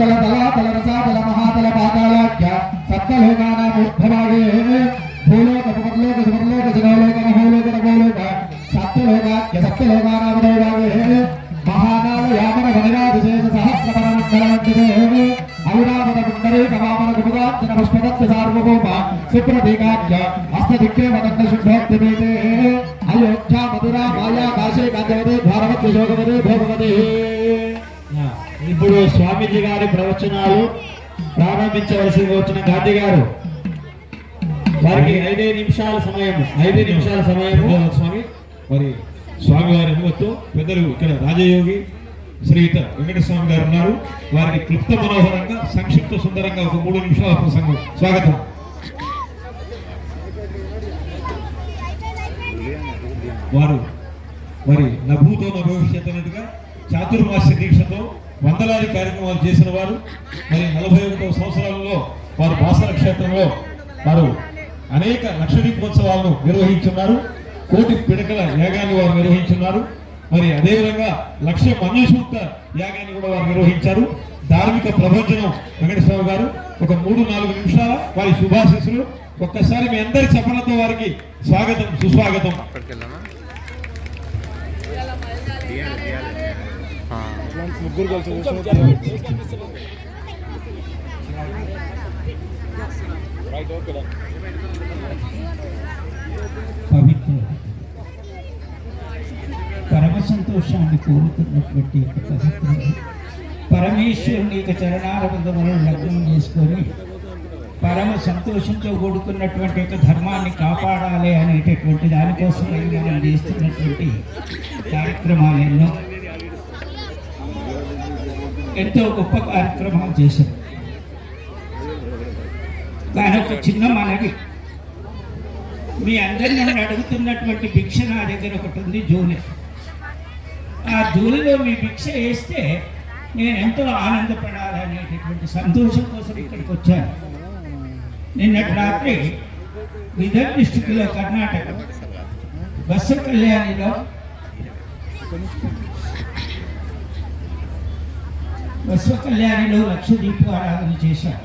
తల తల తల రసా తల మహాతల పాతాళాఖ్య సప్తలోకానాముద్భవాగే భూలోక పువర్లోక సువర్లోక జనలోక మహోలోక నవోలోక సప్తలోకాఖ్య సప్తలోకానాముద్భవాగే మహానామ యామన వనరాజశేష సహస్రపరమండలవంతిదే ఔరావత పుండరీ కవామన కుముదార్జన పుష్పదత్త సార్వభౌమ సుప్రతీకాఖ్య హస్తదిక్కే వదంత శుద్ధోక్తిమేతే అయోధ్యా మధురా మాయా కాశీ కాంచవతి భారవతి శోకవతి భోగవతి. ఇప్పుడు స్వామీజీ గారి ప్రవచనాలు ప్రారంభించవలసి వచ్చిన గాంధీ గారు వారికి 5 నిమిషాల సమయం స్వామి. మరి స్వామి వారి అనుమతితో పెద్దలు ఇక్కడ రాజయోగి శ్రీయుత వెంకటస్వామి గారు ఉన్నారు. వారికి క్లుప్త మనోహరంగా సంక్షిప్త సుందరంగా ఒక 3 నిమిషాల ప్రసంగం. స్వాగతం. వారు మరి నభూతో భవిష్యత్ అన్నట్టుగా చాతుర్మాస్య దీక్షతో వందలాది కార్యక్రమాలు చేసిన వారు. మరి 41వ సంవత్సరాలలో వారు బాసర క్షేత్రంలో వారు అనేక లక్ష దీపోత్సవాలను నిర్వహించున్నారు. కోటి పిడకల యాగాన్ని వారు నిర్వహించున్నారు. మరి అదేవిధంగా 1,00,000 మంజుసూక్త యాగాన్ని కూడా వారు నిర్వహించారు. ధార్మిక ప్రభంజనం వెంకటస్వామి గారు ఒక 3-4 నిమిషాల వారి శుభాశీస్సులు. ఒక్కసారి మీ అందరి చప్పలతో వారికి స్వాగతం, సుస్వాగతం. ముగ్గురు పవిత్ర పరమ సంతోషాన్ని కోరుతున్నటువంటి పరమేశ్వరుని యొక్క చరణాల బంధములను లగ్నం చేసుకొని పరమ సంతోషంతో కూడుకున్నటువంటి యొక్క ధర్మాన్ని కాపాడాలి అనేటటువంటి దానికోసం మనం చేస్తున్నటువంటి కార్యక్రమాలు ఎంతో గొప్ప కార్యక్రమాలు చేశారు. దాని ఒక చిన్న మనవి, మీ అందరినీ నన్ను అడుగుతున్నటువంటి భిక్ష నా దగ్గర ఒకటి ఉంది, జూలె. ఆ జూలిలో మీ భిక్ష వేస్తే నేను ఎంతో ఆనందపడాలనేటటువంటి సంతోషం కోసం ఇక్కడికి వచ్చాను. నిన్నటి రాత్రి విదర్భ డిస్టిక్లో కర్ణాటక బస్సు కళ్యాణిలో లక్ష దీపారాధన చేశారు.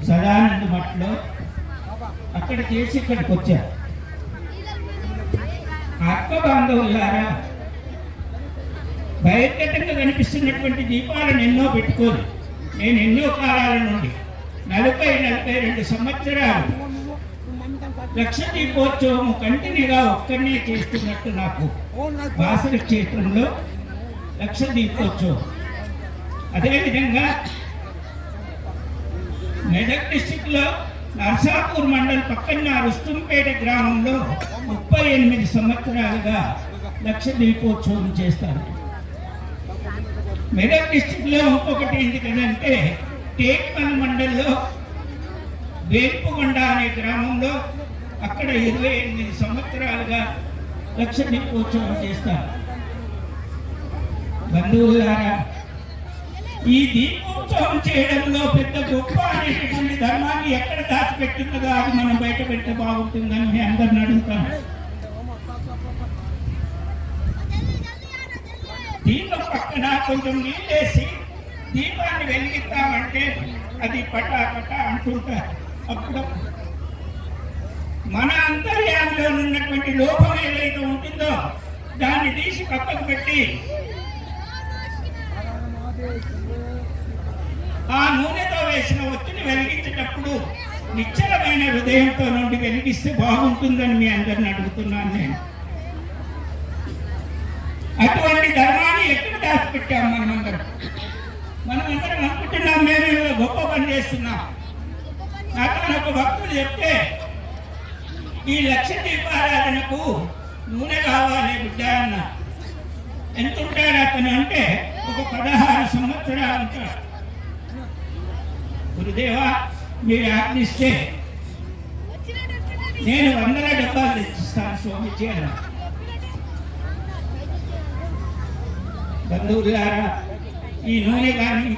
సదానంద మఠంలో అక్కడ చేసి ఇక్కడికి వచ్చారు. ఆత్మ బాంధవులారా, బహిర్గతంగా కనిపిస్తున్నటువంటి దీపాలను ఎన్నో పెట్టుకోదు. నేను ఎన్నో కాలాల నుండి 40-42 సంవత్సరాలు లక్ష దీపోత్సవం కంటిన్యూగా ఒక్కరినే చేస్తున్నట్టు నాకు బాసర క్షేత్రంలో లక్ష దీపోత్సవం. అదేవిధంగా మెదక్ డిస్టిక్లో నర్సాపూర్ మండల్ పక్కన రుస్తుంపేట గ్రామంలో 38 సంవత్సరాలుగా లక్ష దీపోత్సవం చేస్తారు. మెదక్ డిస్టిక్లో ఇంకొకటి ఎందుకంటే టేక్మల్ మండల్లో వేల్పుగొండ అనే గ్రామంలో అక్కడ 28 సంవత్సరాలుగా లక్ష దీపోత్సవం చేస్తారు. బంధువులారా, ఈ దీపోత్సవం చేయడంలో పెద్ద గొప్ప అనేటటువంటి ధర్మాన్ని ఎక్కడ దాచిపెట్టిందో అది మనం బయట పెడితే బాగుంటుందని నేను అందరిని అడుగుతాను. దీపం పక్కన కొంచెం నీళ్ళేసి దీపాన్ని వెలిగిస్తామంటే అది పటా పటా అంటుంటారు. అప్పుడు మన అంతర్యామిలో ఉన్నటువంటి లోపం ఏదైతే ఉంటుందో దాన్ని తీసి పక్కకు పెట్టి ఆ నూనెతో వేసిన ఒత్తిని వెలిగించేటప్పుడు నిశ్చలమైన హృదయంతో నుండి వెలిగిస్తే బాగుంటుందని మీ అందరిని అడుగుతున్నాను. నేను అటువంటి ధర్మాన్ని ఎక్కడ దాచిపెట్టాం? మనమందరం అనుకుంటున్నాం మేము గొప్ప పని చేస్తున్నాం. నాకు ఒక భక్తుడు చెప్తే, ఈ లక్ష దీపారాధనకు నూనె కావాలి బిడ్డ అన్న. ఎంత ఉంటాడు అతను అంటే ఒక 16 సంవత్సరాలు ఉంటాడు. గురుదేవా, మీరు ఆజ్ఞిస్తే నేను 100 డబ్బాలు తెచ్చిస్తాను స్వామిజీ అన్న. బంధువులారా, ఈ నూనె కానీ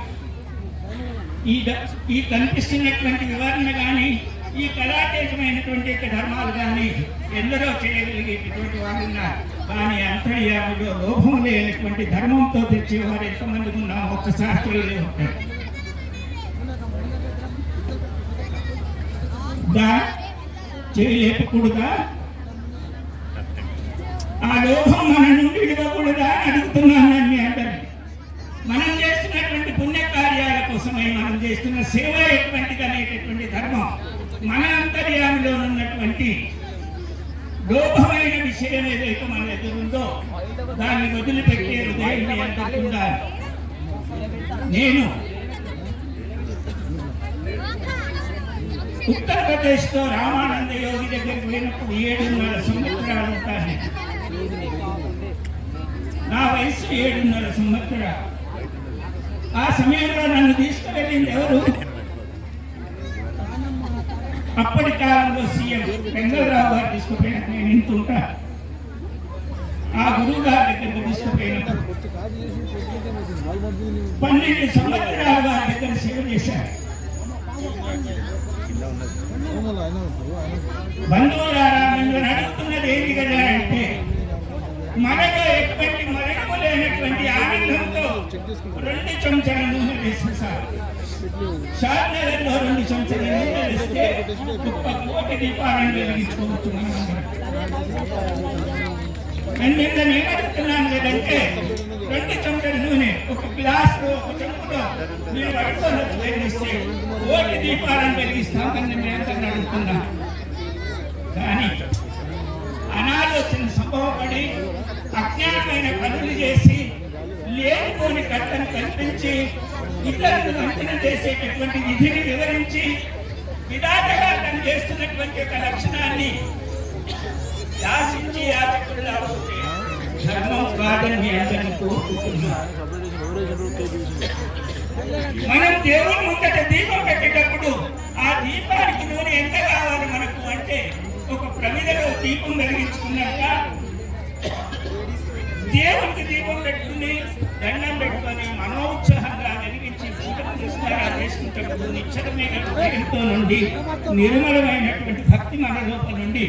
ఈ కనిపిస్తున్నటువంటి వివరణ కానీ ఈ కళాతీతమైనటువంటి ధర్మాలు కానీ ఎందరో చేయగలిగేటటువంటి వారు ఉన్నారు. కానీ అంతర్యామిలో లోభం లేనటువంటి ధర్మంతో తెచ్చేవారు ఎంతమంది ఉన్నాం ఒక్కసారి తెలియదు ఉంటారు. వద్దా? చేయి లేపకూడదా? ఆ లోభం మన నుండి విడవకూడదా అని అడుగుతున్నాను మీ అందరినీ. మనం చేస్తున్నటువంటి పుణ్యకార్యాల కోసమై మనం చేస్తున్న సేవ ఎటువంటిది అనేటటువంటి ధర్మం మన అంతర్యామిలో ఉన్నటువంటి లోభమైన విషయం ఏదైతే మన దగ్గర ఉందో దాన్ని వదిలిపెట్టే హృదయం మీ అందరికీ ఉండాలి. నేను ఉత్తరప్రదేశ్లో రామానంద యోగి దగ్గరికి పోయినప్పుడు 7.5 సంవత్సరాలు ఉంటాను. నా వయసు 7.5 సంవత్సరాలు. ఆ సమయంలో నన్ను తీసుకువెళ్ళింది ఎవరు? అప్పటి కాలంలో సీఎం వెంగళరావు గారు తీసుకుపోయినట్టు నేను ఇంతుంటా. ఆ గురువు గారి దగ్గరికి తీసుకుపోయినప్పుడు 12 సంవత్సరాలు వారి దగ్గర సేవ చేశారు. బంధువులారా, మిమ్మల్ని అడుగుతున్నది ఏంటి కదా అంటే, మనలో ఎటువంటి మరణము లేనటువంటి ఆనందంతో 2 చెంచాల నూనె వేసేసారు. షాద్నగర్లో 2 చెంచాల నూనె వేస్తే 1 కోటి దీపాలను వెలిగించుకోవచ్చు. నేను అడుగుతున్నాను లేదంటే 2 చెంచాల నూనె 1 గ్లాసు 1 చెంపులో మీరు పట్టుకొని వెలిగిస్తే 1 కోటి దీపాలను వెలిగిస్తామని నేను అడుగుతున్నాను. కానీ అనాలోచన సంభవపడి అజ్ఞానమైన పనులు చేసి లేనిపోని కట్టను కల్పించి ఇతరులను వంచన చేసేటటువంటి విధిని వివరించి విధాతగా తను చేస్తున్నటువంటి ఒక లక్షణాన్ని యాచించి యాచకుల్లా పోతే ధర్మం కాదని మీ అందరినీ కోరుకుంటున్నాను. మనం దేవుని ముందట దీపం పెట్టేటప్పుడు ఆ దీపానికి నూనె ఎంత కావాలి మనకు అంటే, ఒక ప్రమిదలో దీపం వెలిగించుకున్నాక దేవునికి దీపం పెట్టుకుని దండం పెట్టుకొని మనోత్సాహంగా వెలిగించి నమస్కారాలు చేసుకుంటప్పుడు నిశ్చలమైన హృదయంతో నుండి నిర్మలమైనటువంటి భక్తి మన లోపల నుండి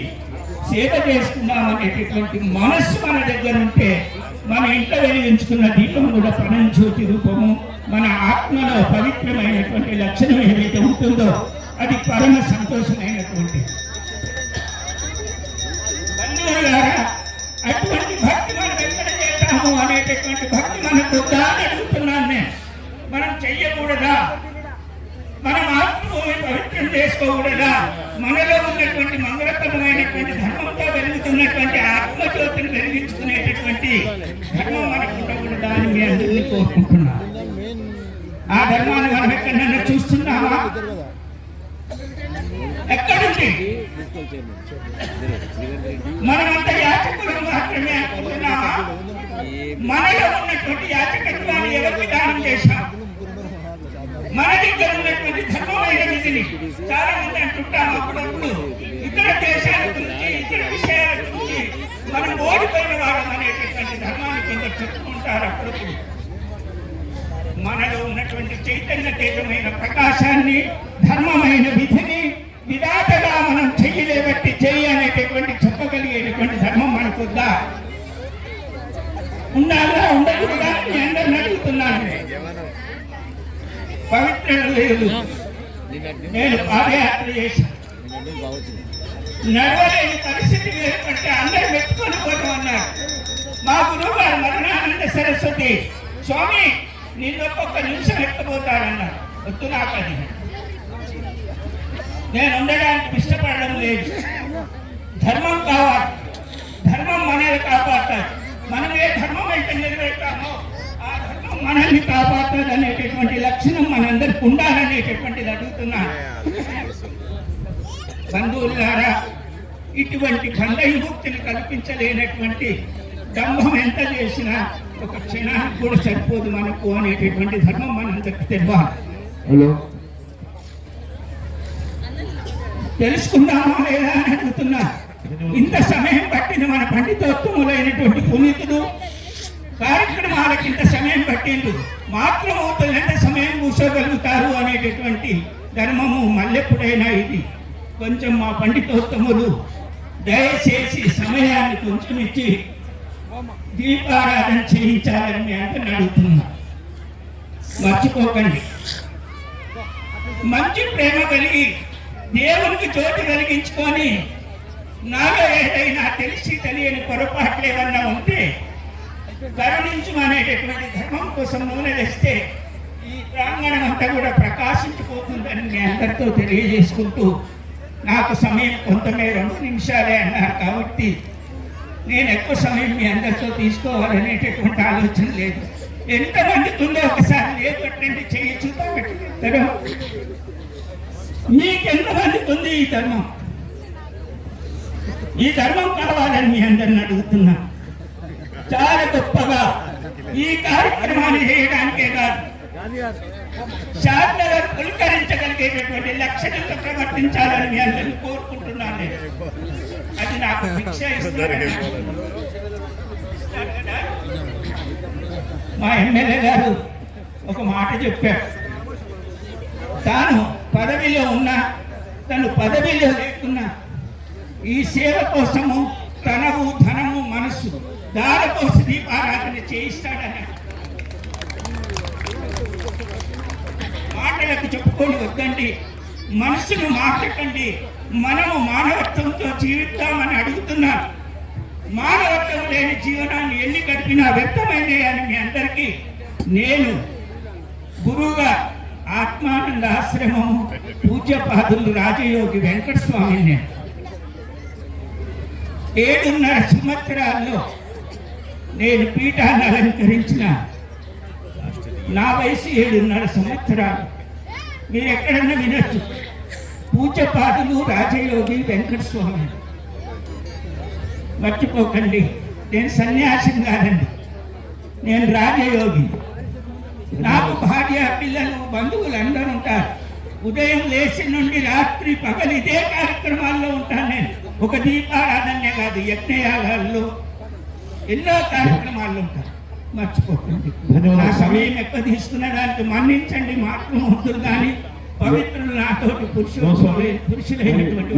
సేవ చేసుకుందామనేటటువంటి మనస్సు మన దగ్గర ఉంటే మన ఇంట్లో వెలిగించుకున్న దీపం కూడా పరంజ్యోతి రూపము మన ఆత్మలో పవిత్రమైనటువంటి లక్షణం ఏదైతే ఉంటుందో అది పరమ సంతోషమైనటువంటి. బంధువులారా, అటువంటి భక్తి మనం ఎక్కడ చేద్దాము అనేటటువంటి భక్తి మనకు దాన్ని అడుగుతున్నాను నేను. మనం చెయ్యకూడదా? మనం ఆత్మభూమి పవిత్రం చేసుకోకూడదా? మనలో ఉన్నటువంటి మంగళకరమైనటువంటి ధర్మంతో వెలుగుతున్నటువంటి ఆత్మజ్యోతిని వెలిగించుకునేటటువంటి ధర్మం మనకు ఉండకూడదా అని మీ అందరినీ కోరుకుంటున్నాను. ఆ ధర్మాన్ని మనం ఎక్కడన్నా చూస్తున్నామా? ఎక్కడుంది? మనమంతా యాచకులు మాత్రమే అనుకుంటున్నామా? మనలో ఉన్నటువంటి యాచకత్వాన్ని ఎవరికి దానం చేశాం? మన దగ్గర ఉన్నటువంటి ధర్మమైన విధిని చాలా మంది అంటుంటాం అప్పుడప్పుడు ఇతర దేశాల గురించి ఇతర విషయాల గురించి మనం ఓడిపోయిన వాళ్ళం అనేటటువంటి ధర్మాన్ని కొందరు చెప్పుకుంటారు అప్పుడప్పుడు. మనలో ఉన్నటువంటి చైతన్య తేజమైన ప్రకాశాన్ని ధర్మమైన విధిని విధాతగా మనం చెయ్యలేబట్టి చెయ్యి అనేటటువంటి చెప్పగలిగేటటువంటి ధర్మం మనకొద్దా? ఉండాలా ఉండకూడదా అని అందరిని అడుగుతున్నాను. పవిత్ర లేదు. నేను పాదయాత్ర చేశాను. నడవలేని పరిస్థితి ఏర్పడితే అందరూ పెట్టుకొని పోవడం అన్నారు. మా గురువు గారు మరణానంద సరస్వతి, స్వామి నిన్ను 1 నిమిషం ఎత్తపోతారన్నారు. వద్దు నాకు అది. నేను ఉండడానికి ఇష్టపడడం లేదు. ధర్మం కావాలి. ధర్మం మనల్ని కాపాడుతారు. మనం ఏ ధర్మం అయితే నిలబెడతామో ఆ ధర్మం మనల్ని కాపాడుతుంది అనేటటువంటి లక్షణం మనందరికి ఉండాలనేటటువంటిది అడుగుతున్నాను. బంధువులారా, ఇటువంటి బంధ విముక్తిని కల్పించలేనటువంటి దంభం ఎంత చేసినా ఒక క్షణానికి కూడా సరిపోదు మనకు అనేటటువంటి ధర్మం మనందరికి తెలియాలి. హలో, తెలుసుకుందామా లేదా అని అడుగుతున్నా. ఇంత సమయం పట్టిన మన పండితోత్తములైనటువంటి పునీతుడు కార్యక్రమాలకు ఇంత సమయం పట్టిండు, మాతృమూర్తులు ఎంత సమయం కూర్చోగలుగుతారు అనేటటువంటి ధర్మము మళ్ళెప్పుడైనా ఇది కొంచెం మా పండితోత్తములు దయచేసి సమయాన్ని కొంచెం ఇచ్చి దీపారాధన చేయించాలని మీ అందరిని అడుగుతున్నా. మర్చిపోకండి. మంచి ప్రేమ కలిగి దేవునికి జ్యోతి వెలిగించుకొని నాలో ఏదైనా తెలిసి తెలియని పొరపాట్లు ఏమన్నా ఉంటే కరుణించమనేటటువంటి ధర్మం కోసం నూనె తెస్తే ఈ ప్రాంగణం అంతా కూడా ప్రకాశించిపోతుందని మీ అందరితో తెలియజేసుకుంటూ, నాకు సమయం కొంతమే 2 నిమిషాలే అన్నారు కాబట్టి నేను ఎక్కువ సమయం మీ అందరితో తీసుకోవాలనేటటువంటి ఆలోచన లేదు. ఎంతమందికి ఉందో ఒకసారి లేపట్టండి, చెయ్యి చూపెట్టారు. మీకెంతమందికి ఉంది ఈ ధర్మం? ఈ ధర్మం కావాలని మీ అందరిని అడుగుతున్నా. చాలా గొప్పగా ఈ కార్యక్రమాన్ని చేయడానికే కాదు, శాంతగారు పులకరించగలిగేటటువంటి లక్షణంగా ప్రవర్తించాలని మీ అందరినీ కోరుకుంటున్నాను. నేను అది నాకు భిక్ష ఇస్తున్నాను. మా ఎమ్మెల్యే గారు ఒక మాట చెప్పారు. తాను పదవిలో ఉన్నా, తను పదవిలో లేకున్నా ఈ సేవ కోసము తనము ధనము మనస్సు దానికోసం దీపారాధన చేయిస్తాడని మాటలకు చెప్పుకొని వద్దండి, మనస్సును మార్చకండి. మనము మానవత్వంతో జీవిస్తామని అడుగుతున్నారు. మానవత్వం లేని జీవనాన్ని ఎన్ని గడిపినా వ్యర్థమైనవి అని మీ అందరికీ నేను గురువుగా ఆత్మానంద ఆశ్రమము పూజ్యపాదులు రాజయోగి వెంకటస్వామిని 7.5 సంవత్సరాల్లో నేను పీఠాన్ని అలంకరించిన నా వయసు 7.5 సంవత్సరాలు. మీరు ఎక్కడన్నా వినొచ్చు, పూజ్యపాదులు రాజయోగి వెంకటస్వామి. మర్చిపోకండి, నేను సన్యాసిని కాదండి, నేను రాజయోగి. నాకు భార్య, పిల్లలు, బంధువులు అందరూ ఉంటారు. ఉదయం లేచి నుండి రాత్రి పగలు ఇదే కార్యక్రమాల్లో ఉంటాను. నేను ఒక దీపారాధన్య కాదు, యజ్ఞయాగాల్లో ఎన్నో కార్యక్రమాల్లో ఉంటాను. మర్చిపోకండి. నా సమయం ఎక్కువ తీసుకునే దానికి మన్నించండి. మాతృమూర్తులు కానీ పవిత్రులు నాతోటి పురుషులైనటువంటి